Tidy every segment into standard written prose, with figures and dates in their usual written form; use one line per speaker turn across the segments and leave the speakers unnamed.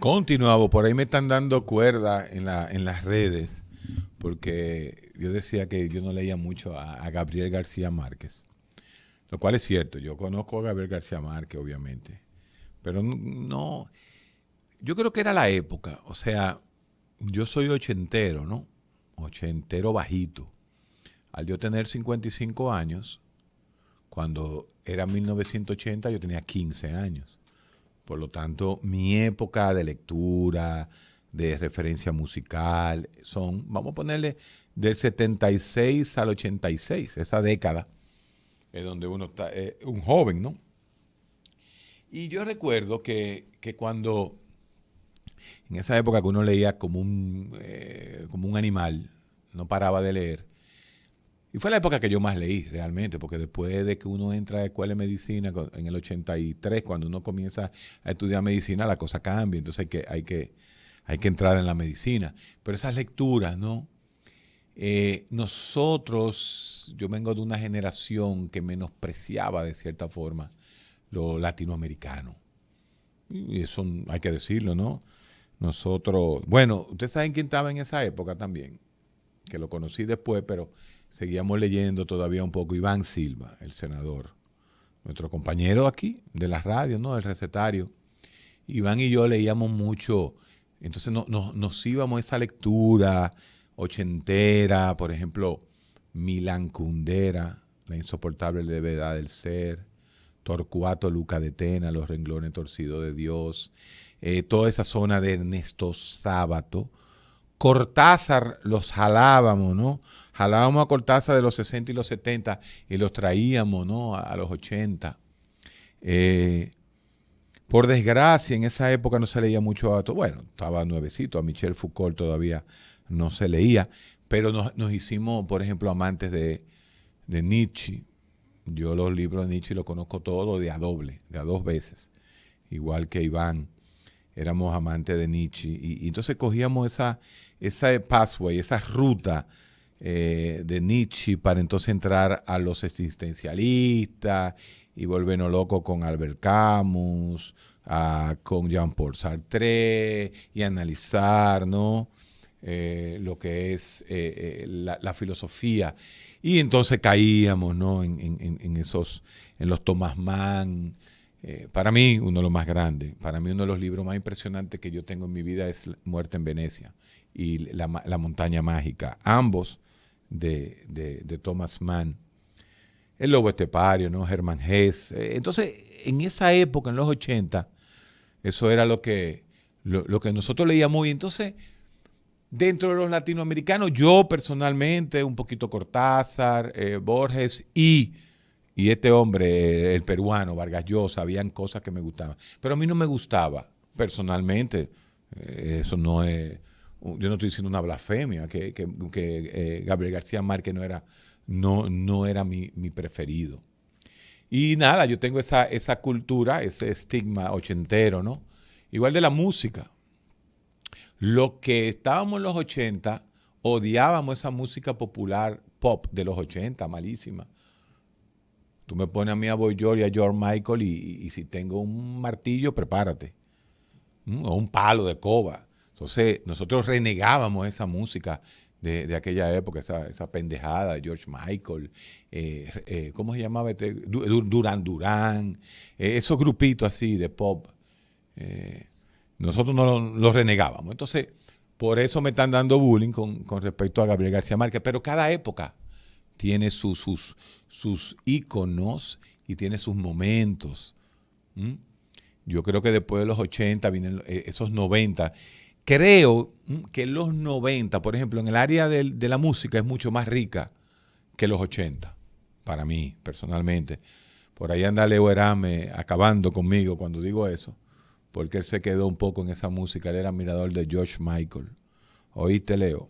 Continuamos, por ahí me están dando cuerda en las redes, porque yo decía que yo no leía mucho a Gabriel García Márquez, lo cual es cierto, yo conozco a Gabriel García Márquez, obviamente, pero no, yo creo que era la época, o sea, yo soy ochentero, ¿no? Ochentero bajito. Al yo tener 55 años, cuando era 1980 yo tenía 15 años. Por lo tanto, mi época de lectura, de referencia musical, son, vamos a ponerle, del 76 al 86, esa década, es donde uno está, un joven, ¿no? Y yo recuerdo que cuando, en esa época que uno leía como un animal, no paraba de leer, y fue la época que yo más leí realmente, porque después de que uno entra a la escuela de medicina en el 83, cuando uno comienza a estudiar medicina, la cosa cambia, entonces hay que entrar en la medicina. Pero esas lecturas, ¿no? Nosotros, yo vengo de una generación que menospreciaba de cierta forma lo latinoamericano. Y eso hay que decirlo, ¿no? Nosotros, bueno, ustedes saben quién estaba en esa época también, que lo conocí después, pero seguíamos leyendo todavía un poco. Iván Silva, el senador, nuestro compañero aquí de la radio, ¿no? El recetario. Iván y yo leíamos mucho, entonces nos íbamos a esa lectura ochentera, por ejemplo, Milán Kundera, La insoportable levedad del ser, Torcuato Luca de Tena, Los renglones torcidos de Dios, toda esa zona de Ernesto Sábato. Cortázar los jalábamos, ¿no? Jalábamos a Cortázar de los 60 y los 70 y los traíamos, ¿no? A los 80. Eh, por desgracia, en esa época no se leía mucho a... Bueno, estaba nuevecito, a Michel Foucault todavía no se leía, pero nos hicimos, por ejemplo, amantes de Nietzsche. Yo los libros de Nietzsche los conozco todos de a doble, de a dos veces, igual que Iván. Éramos amantes de Nietzsche. Y entonces cogíamos esa pathway, esa ruta de Nietzsche para entonces entrar a los existencialistas y volvernos locos con Albert Camus, con Jean-Paul Sartre y analizar, ¿no? Lo que es la filosofía. Y entonces caíamos, ¿no? En esos, en los Thomas Mann. Para mí, uno de los más grandes, para mí uno de los libros más impresionantes que yo tengo en mi vida es Muerte en Venecia y La montaña mágica, ambos de Thomas Mann. El lobo estepario, ¿no? Hermann Hesse. Entonces, en esa época, en los 80, eso era lo que nosotros leíamos. Y entonces, dentro de los latinoamericanos, yo personalmente, un poquito Cortázar, Borges y este hombre, el peruano, Vargas Llosa, habían cosas que me gustaban. Pero a mí no me gustaba, personalmente. Eso no es. Yo no estoy diciendo una blasfemia, que Gabriel García Márquez no era mi preferido. Y nada, yo tengo esa cultura, ese estigma ochentero, ¿no? Igual de la música. Lo que estábamos en los 80, odiábamos esa música popular pop de los 80, malísima. Tú me pones a mí a Boy George y a George Michael y si tengo un martillo, prepárate. O un palo de coba. Entonces, nosotros renegábamos esa música de aquella época, esa pendejada de George Michael, ¿cómo se llamaba? Duran Duran, esos grupitos así de pop. eh, Nosotros no lo renegábamos. Entonces, por eso me están dando bullying con respecto a Gabriel García Márquez. Pero cada época tiene sus íconos y tiene sus momentos. ¿Mm? Yo creo que después de los 80 vienen esos 90. Creo que los 90, por ejemplo, en el área de la música es mucho más rica que los 80, para mí, personalmente. Por ahí anda Leo Erame acabando conmigo cuando digo eso, porque él se quedó un poco en esa música. Él era admirador de George Michael. ¿Oíste, Leo?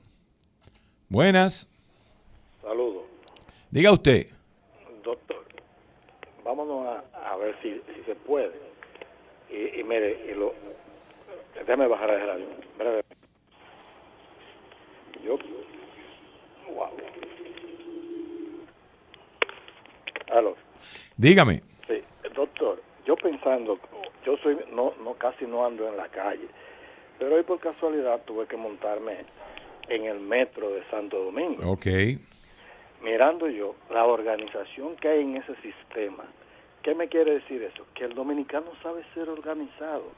Buenas.
Saludos.
Diga usted.
Doctor, vámonos a ver si se puede. Y mire, déjame bajar el radio. Breve. Yo, wow. Aló.
Dígame.
Sí, doctor, yo pensando, yo soy, casi no ando en la calle. pero hoy por casualidad tuve que montarme en el metro de Santo Domingo.
Ok.
Mirando yo la organización que hay en ese sistema, ¿qué me quiere decir eso? Que el dominicano sabe ser organizado.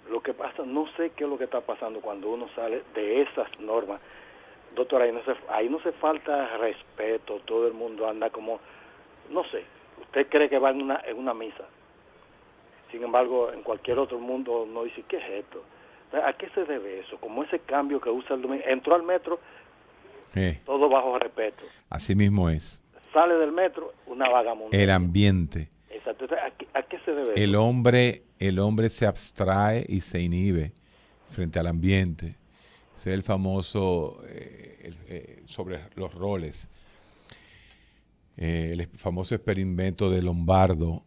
Lo que pasa, no sé qué es lo que está pasando cuando uno sale de esas normas. Doctor, ahí no se falta respeto, todo el mundo anda como, no sé, usted cree que va en una misa. Sin embargo, en cualquier otro mundo no dice, ¿qué es esto? ¿A qué se debe eso? Como ese cambio que usa el dominicano. Entró al metro, todo bajo respeto.
Así mismo es.
Sale del metro, una vagamundería.
El ambiente.
Exacto. ¿A qué se debe
El
eso?
hombre se abstrae y se inhibe frente al ambiente. Ese es el famoso sobre los roles. El famoso experimento de Lombardo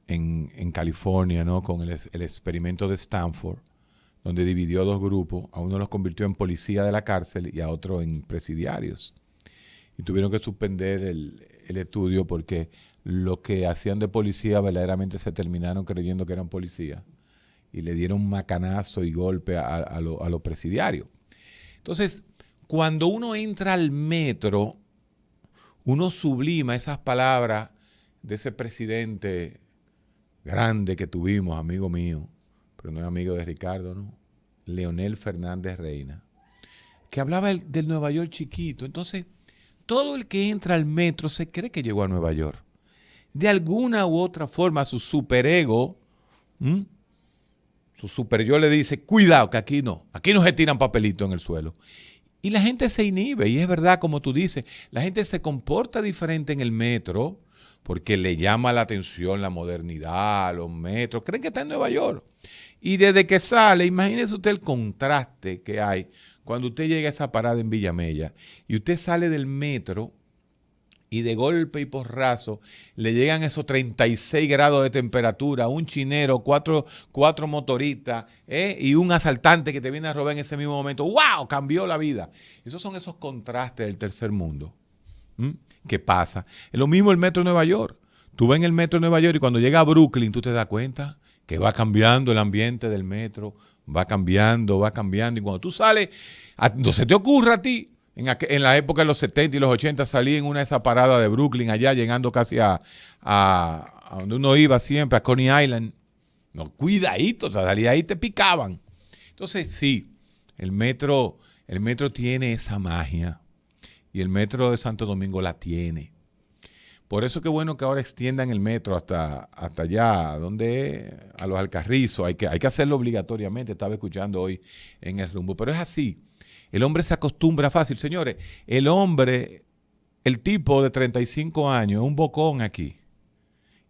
en California, ¿no? Con el experimento de Stanford, donde dividió dos grupos. A uno los convirtió en policía de la cárcel y a otro en presidiarios. Y tuvieron que suspender el estudio porque los que hacían de policía verdaderamente se terminaron creyendo que eran policías y le dieron macanazo y golpe a los presidiarios. Entonces, cuando uno entra al metro, uno sublima esas palabras de ese presidente grande que tuvimos, amigo mío, pero no es amigo de Ricardo, ¿no? Leonel Fernández Reina, que hablaba del Nueva York chiquito. Entonces, todo el que entra al metro se cree que llegó a Nueva York. De alguna u otra forma, su superego, su super yo le dice, cuidado, que aquí no se tiran papelitos en el suelo. Y la gente se inhibe, y es verdad, como tú dices, la gente se comporta diferente en el metro porque le llama la atención la modernidad, los metros, creen que está en Nueva York. Y desde que sale, imagínese usted el contraste que hay cuando usted llega a esa parada en Villamella y usted sale del metro y de golpe y porrazo le llegan esos 36 grados de temperatura, un chinero, cuatro motoristas y un asaltante que te viene a robar en ese mismo momento. ¡Wow! Cambió la vida. Esos son esos contrastes del tercer mundo. ¿Qué pasa? Es lo mismo el metro de Nueva York. Tú vas en el metro de Nueva York y cuando llega a Brooklyn tú te das cuenta que va cambiando el ambiente del metro, va cambiando. Y cuando tú sales, no se te ocurra a ti, en la época de los 70 y los 80 salí en una de esas paradas de Brooklyn, allá llegando casi a donde uno iba siempre, a Coney Island. No, cuidadito, o sea, salía ahí te picaban. Entonces, sí, el metro tiene esa magia y el metro de Santo Domingo la tiene. Por eso qué bueno que ahora extiendan el metro hasta allá, donde a los Alcarrizos. Hay que hacerlo obligatoriamente. Estaba escuchando hoy en el rumbo. Pero es así. El hombre se acostumbra fácil. Señores, el tipo de 35 años, es un bocón aquí.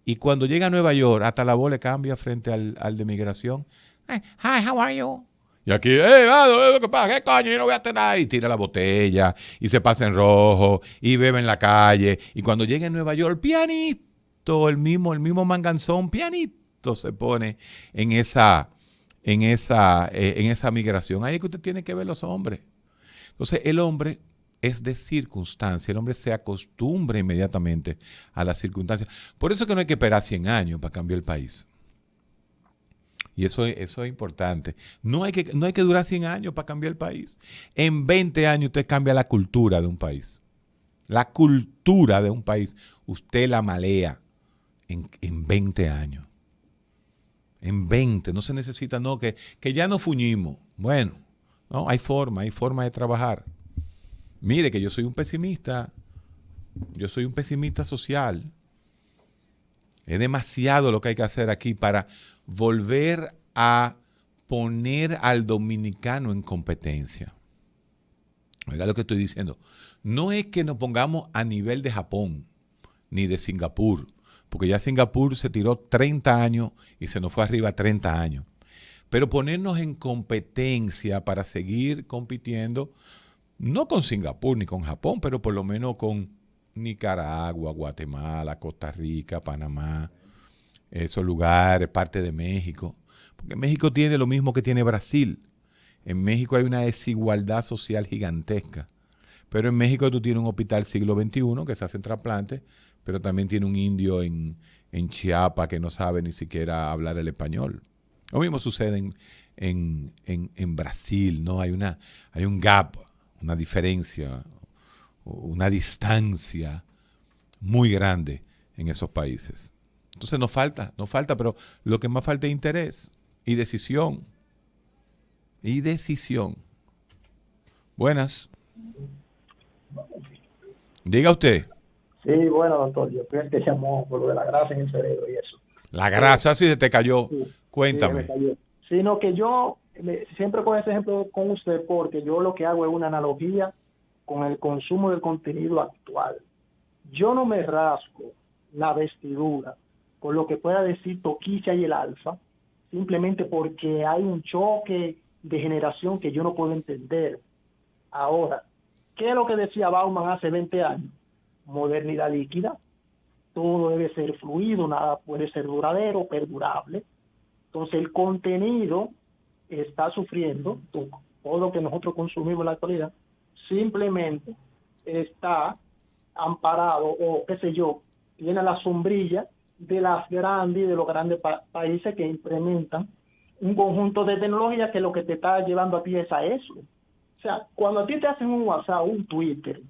Y cuando llega a Nueva York, hasta la voz le cambia frente al de migración. Hi, how are you? Y aquí, ¿qué pasa? ¿Qué coño? Yo no voy a hacer nada. Y tira la botella, y se pasa en rojo, y bebe en la calle. Y cuando llega a Nueva York, pianito, el mismo manganzón, pianito se pone en esa migración. Ahí es que usted tiene que ver los hombres. Entonces, el hombre es de circunstancia. El hombre se acostumbra inmediatamente a las circunstancias. Por eso es que no hay que esperar 100 años para cambiar el país. Y eso es importante. No hay que durar 100 años para cambiar el país. En 20 años usted cambia la cultura de un país. La cultura de un país, usted la malea en 20 años. En 20, no se necesita, no, que ya no fuñimos. Bueno, no, hay forma de trabajar. Mire que yo soy un pesimista social. Es demasiado lo que hay que hacer aquí para volver a poner al dominicano en competencia. Oiga lo que estoy diciendo. No es que nos pongamos a nivel de Japón ni de Singapur, porque ya Singapur se tiró 30 años y se nos fue arriba 30 años. Pero ponernos en competencia para seguir compitiendo, no con Singapur ni con Japón, pero por lo menos con Nicaragua, Guatemala, Costa Rica, Panamá, esos lugares, parte de México. Porque México tiene lo mismo que tiene Brasil. En México hay una desigualdad social gigantesca. Pero en México tú tienes un hospital siglo XXI que se hacen trasplantes, pero también tiene un indio en Chiapas que no sabe ni siquiera hablar el español. Lo mismo sucede en Brasil, ¿no? Hay un gap, una diferencia, una distancia muy grande en esos países. Entonces nos falta, pero lo que más falta es interés y decisión. Y decisión. Buenas. Diga usted.
Sí, bueno, doctor, yo creo que llamó por lo de la grasa en el cerebro y eso.
La grasa sí se te cayó.
Sí,
Cuéntame.
sí, sino que yo siempre con ese ejemplo con usted porque yo lo que hago es una analogía con el consumo del contenido actual. Yo no me rasgo la vestidura con lo que pueda decir Toquicha y el Alfa, simplemente porque hay un choque de generación que yo no puedo entender. Ahora, ¿qué es lo que decía Bauman hace 20 años? Modernidad líquida. Todo debe ser fluido, nada puede ser duradero, perdurable. Entonces el contenido está sufriendo, todo lo que nosotros consumimos en la actualidad, simplemente está amparado o qué sé yo, tiene la sombrilla de las grandes y de los grandes países que implementan un conjunto de tecnologías que lo que te está llevando a ti es a eso. O sea, cuando a ti te hacen un WhatsApp, un Twitter,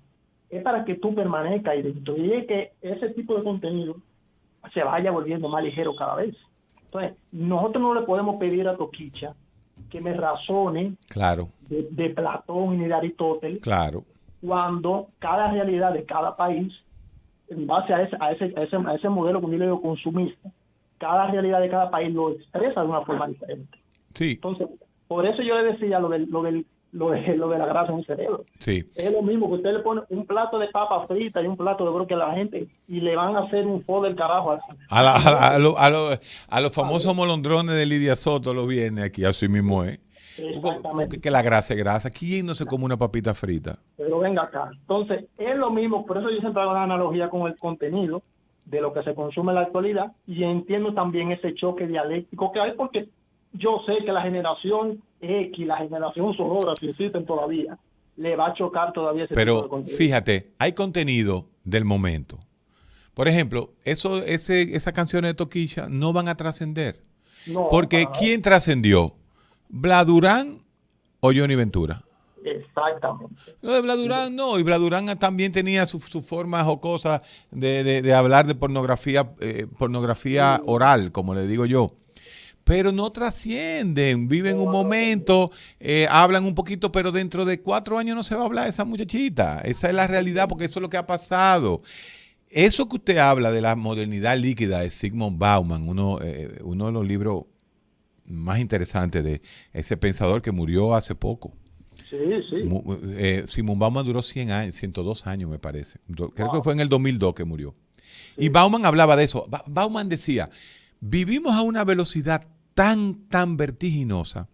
es para que tú permanezcas ahí dentro y es que ese tipo de contenido se vaya volviendo más ligero cada vez. Entonces, nosotros no le podemos pedir a Toquicha que me razone
Claro.
de Platón y de Aristóteles,
Claro.
cuando cada realidad de cada país, en base a ese modelo que yo le digo consumista, cada realidad de cada país lo expresa de una forma diferente.
Sí.
Entonces, por eso yo le decía lo de la grasa en el cerebro.
Sí.
Es lo mismo que usted le pone un plato de papa frita y un plato de brócoli a la gente y le van a hacer un fo del carajo.
A los famosos molondrones de Lidia Soto los viene aquí, así mismo es.
Exactamente.
Que la grasa es grasa. ¿Quién no se come una papita frita?
Pero venga acá. Entonces, es lo mismo, por eso yo siempre hago una analogía con el contenido de lo que se consume en la actualidad y entiendo también ese choque dialéctico que hay porque yo sé que la generación X, la generación sonora, si existen todavía, le va a chocar todavía ese tipo de
Pero
contenido.
fíjate, hay contenido del momento. Por ejemplo, esas canciones de Toquicha no van a trascender.
No,
Porque
para
¿quién trascendió? ¿Bladurán o Johnny Ventura?
exactamente.
No, de Bladurán no, y Bladurán también tenía su forma jocosa de hablar de pornografía oral, como le digo yo. Pero no trascienden, viven un momento, hablan un poquito, pero dentro de 4 años no se va a hablar de esa muchachita. Esa es la realidad, porque eso es lo que ha pasado. Eso que usted habla de la modernidad líquida de Zygmunt Bauman, uno de los libros más interesantes de ese pensador que murió hace poco.
Sí, sí.
Zygmunt Bauman duró 100 años, 102 años me parece. Creo que fue en el 2002 que murió. Sí. Y Bauman hablaba de eso. Bauman decía, vivimos a una velocidad tan vertiginosa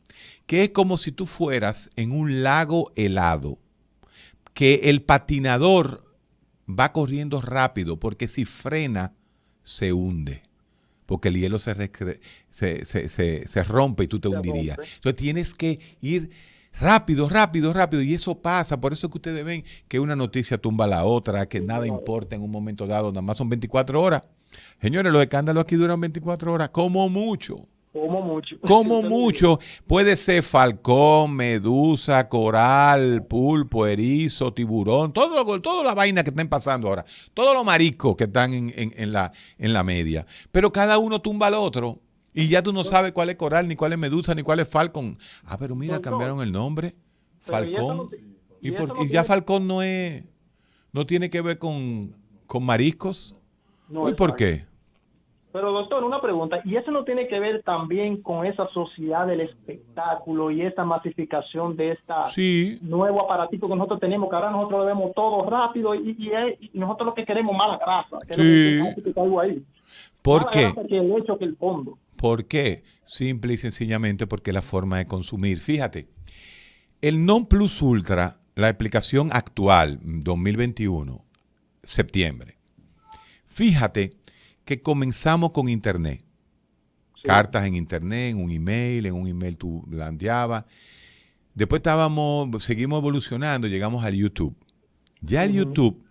que es como si tú fueras en un lago helado, que el patinador va corriendo rápido porque si frena se hunde. Porque el hielo se rompe y tú te hundirías. Entonces tienes que ir rápido. Y eso pasa. Por eso es que ustedes ven que una noticia tumba a la otra, que nada importa en un momento dado. Nada más son 24 horas. Señores, los escándalos aquí duran 24 horas. Como mucho. Como mucho. Puede ser falcón, medusa, coral, pulpo, erizo, tiburón. Toda la vaina que están pasando ahora. Todos los mariscos que están en la media. Pero cada uno tumba al otro. Y ya tú no sabes cuál es coral, ni cuál es medusa, ni cuál es falcón. Ah, pero mira, cambiaron el nombre. Falcón. Y ya falcón no tiene que ver con mariscos. ¿Y por qué?
Pero doctor, una pregunta, ¿y eso no tiene que ver también con esa sociedad del espectáculo y esta masificación de nuevo aparatito que nosotros tenemos, que ahora nosotros lo vemos todo rápido y nosotros lo que queremos mala grasa? Algo ahí.
¿Por qué?
Que el hecho que el fondo.
¿Por qué? Simple y sencillamente porque la forma de consumir. Fíjate, el non plus ultra, la explicación actual, 2021, septiembre. Fíjate que comenzamos con internet. Sí. Cartas en internet, en un email tú la enviabas. Después seguimos evolucionando, llegamos al YouTube. Ya el YouTube,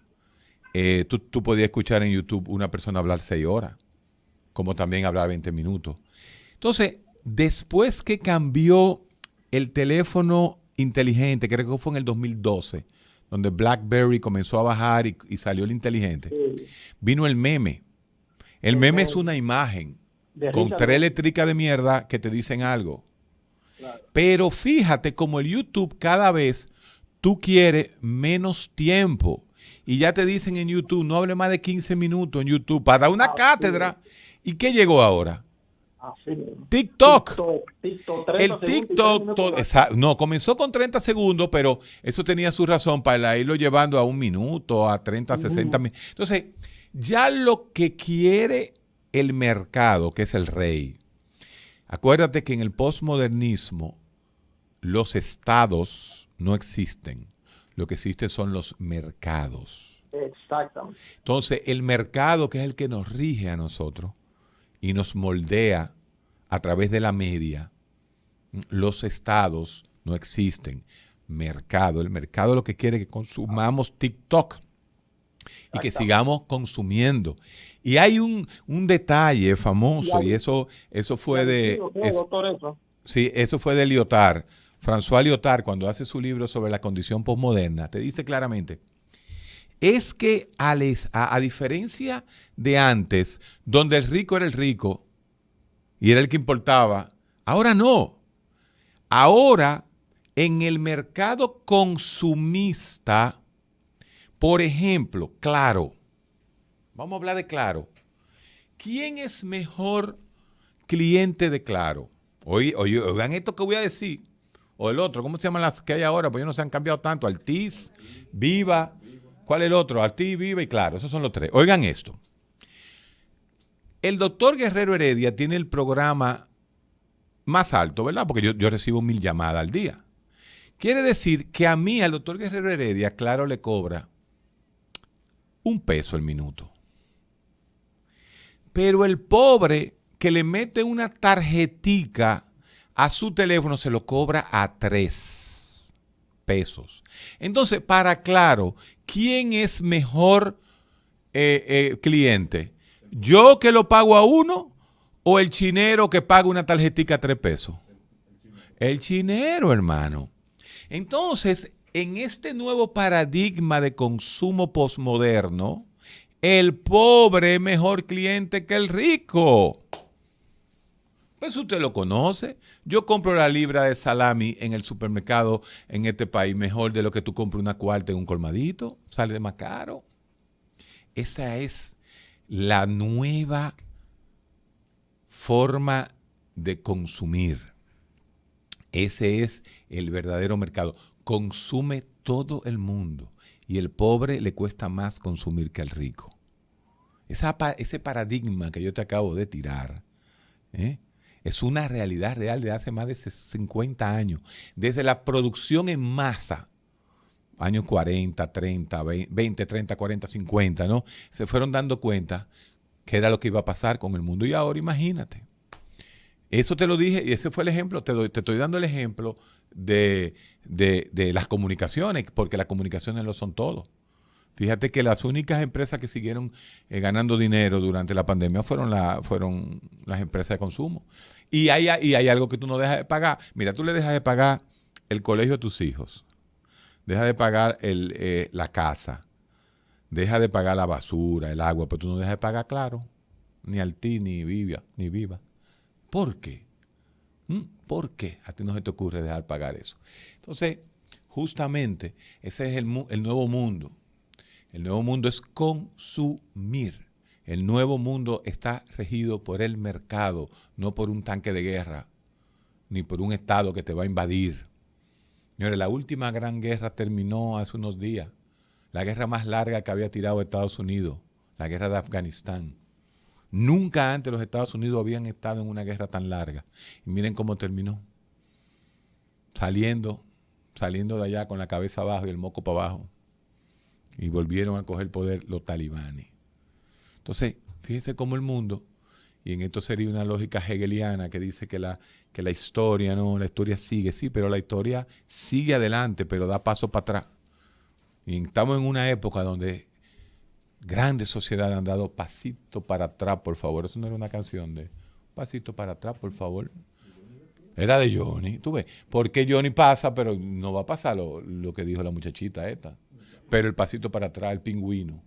tú podías escuchar en YouTube una persona hablar 6 horas, como también hablar 20 minutos. Entonces, después que cambió el teléfono inteligente, creo que fue en el 2012, donde BlackBerry comenzó a bajar y salió el inteligente, vino el meme. El meme es una imagen con tres eléctricas de mierda que te dicen algo. Claro. Pero fíjate como el YouTube cada vez tú quieres menos tiempo. Y ya te dicen en YouTube, no hable más de 15 minutos en YouTube para dar una cátedra. ¿Y qué llegó ahora? TikTok. El TikTok, no, comenzó con 30 segundos, pero eso tenía su razón para irlo llevando a 1 minuto, a 30, 60 minutos. Entonces, ya lo que quiere el mercado, que es el rey, acuérdate que en el posmodernismo los estados no existen. Lo que existen son los mercados.
Exactamente.
Entonces, el mercado, que es el que nos rige a nosotros y nos moldea a través de la media, los estados no existen. El mercado lo que quiere es que consumamos TikTok y que sigamos consumiendo. Y hay un detalle famoso, y eso fue de... Sí, eso fue de Lyotard. François Lyotard, cuando hace su libro sobre la condición posmoderna, te dice claramente, es que a diferencia de antes, donde el rico era el rico y era el que importaba, ahora no. Ahora, en el mercado consumista, por ejemplo, Claro, vamos a hablar de Claro. ¿Quién es mejor cliente de Claro? Oigan esto que voy a decir. O el otro, ¿cómo se llaman las que hay ahora? Pues ellos no se han cambiado tanto. Altiz, Viva. ¿Cuál es el otro? Altiz, Viva y Claro. Esos son los tres. Oigan esto. El doctor Guerrero Heredia tiene el programa más alto, ¿verdad? Porque yo recibo 1000 llamadas al día. Quiere decir que a mí, al doctor Guerrero Heredia, Claro le cobra $1 el minuto. Pero el pobre que le mete una tarjetica a su teléfono se lo cobra a $3. Entonces, para Claro, ¿quién es mejor cliente? ¿Yo que lo pago a $1 o el chinero que paga una tarjetica a $3? El chinero, hermano. Entonces, en este nuevo paradigma de consumo posmoderno, el pobre es mejor cliente que el rico. Pues usted lo conoce. Yo compro la libra de salami en el supermercado en este país mejor de lo que tú compras una cuarta en un colmadito. Sale más caro. Esa es la nueva forma de consumir. Ese es el verdadero mercado. Consume todo el mundo y el pobre le cuesta más consumir que al rico. Ese paradigma que yo te acabo de tirar, es una realidad real de hace más de 50 años. Desde la producción en masa, años 40, 30, 20, 30, 40, 50, ¿no? Se fueron dando cuenta que era lo que iba a pasar con el mundo. Y ahora imagínate. Eso te lo dije y ese fue el ejemplo. Te estoy dando el ejemplo de las comunicaciones, porque las comunicaciones lo son todo. Fíjate que las únicas empresas que siguieron ganando dinero durante la pandemia fueron las empresas de consumo. Y hay algo que tú no dejas de pagar. Mira, tú le dejas de pagar el colegio a tus hijos. Dejas de pagar la casa. Dejas de pagar la basura, el agua, pero tú no dejas de pagar Claro. Ni Altiz, ni Viva. ¿Por qué? ¿Por qué a ti no se te ocurre dejar de pagar eso? Entonces, justamente, ese es el nuevo mundo. El nuevo mundo es consumir. El nuevo mundo está regido por el mercado, no por un tanque de guerra, ni por un Estado que te va a invadir. Señores, la última gran guerra terminó hace unos días. La guerra más larga que había tirado Estados Unidos, la guerra de Afganistán. Nunca antes los Estados Unidos habían estado en una guerra tan larga. Y miren cómo terminó. Saliendo de allá con la cabeza abajo y el moco para abajo. Y volvieron a coger poder los talibanes. Entonces, fíjense cómo el mundo, y en esto sería una lógica hegeliana que dice que la historia, no, la historia sigue, sí, pero la historia sigue adelante, pero da paso para atrás. Y estamos en una época donde grandes sociedades han dado pasito para atrás, por favor. Eso no era una canción de pasito para atrás, por favor. Era de Johnny, tú ves. Porque Johnny pasa, pero no va a pasar lo que dijo la muchachita esta. Pero el pasito para atrás, el pingüino.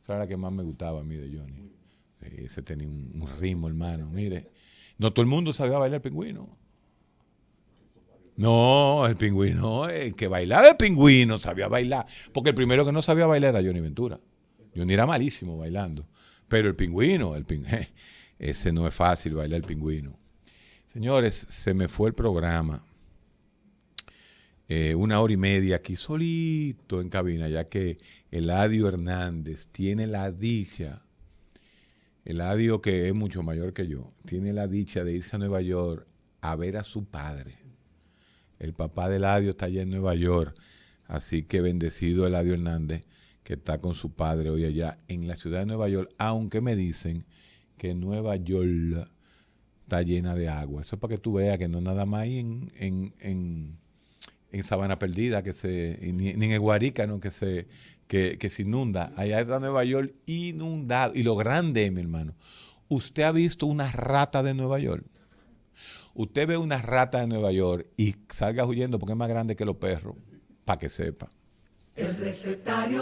Esa era la que más me gustaba a mí de Johnny. Ese tenía un ritmo, hermano. Mire, no todo el mundo sabía bailar el pingüino. No, el pingüino, el que bailaba el pingüino sabía bailar. Porque el primero que no sabía bailar era Johnny Ventura. Johnny era malísimo bailando. Pero el pingüino, ese no es fácil bailar el pingüino. Señores, se me fue el programa. 1 hora y media aquí solito en cabina, ya que Eladio Hernández tiene la dicha, Eladio, que es mucho mayor que yo, tiene la dicha de irse a Nueva York a ver a su padre. El papá de Eladio está allá en Nueva York, así que bendecido Eladio Hernández, que está con su padre hoy allá en la ciudad de Nueva York, aunque me dicen que Nueva York está llena de agua. Eso es para que tú veas que no es nada más ahí en Sabana Perdida, ni en el Guarícano que se inunda. Allá está Nueva York inundado. Y lo grande, mi hermano, ¿usted ha visto una rata de Nueva York? Usted ve una rata de Nueva York y salga huyendo porque es más grande que los perros, para que sepa. El recetario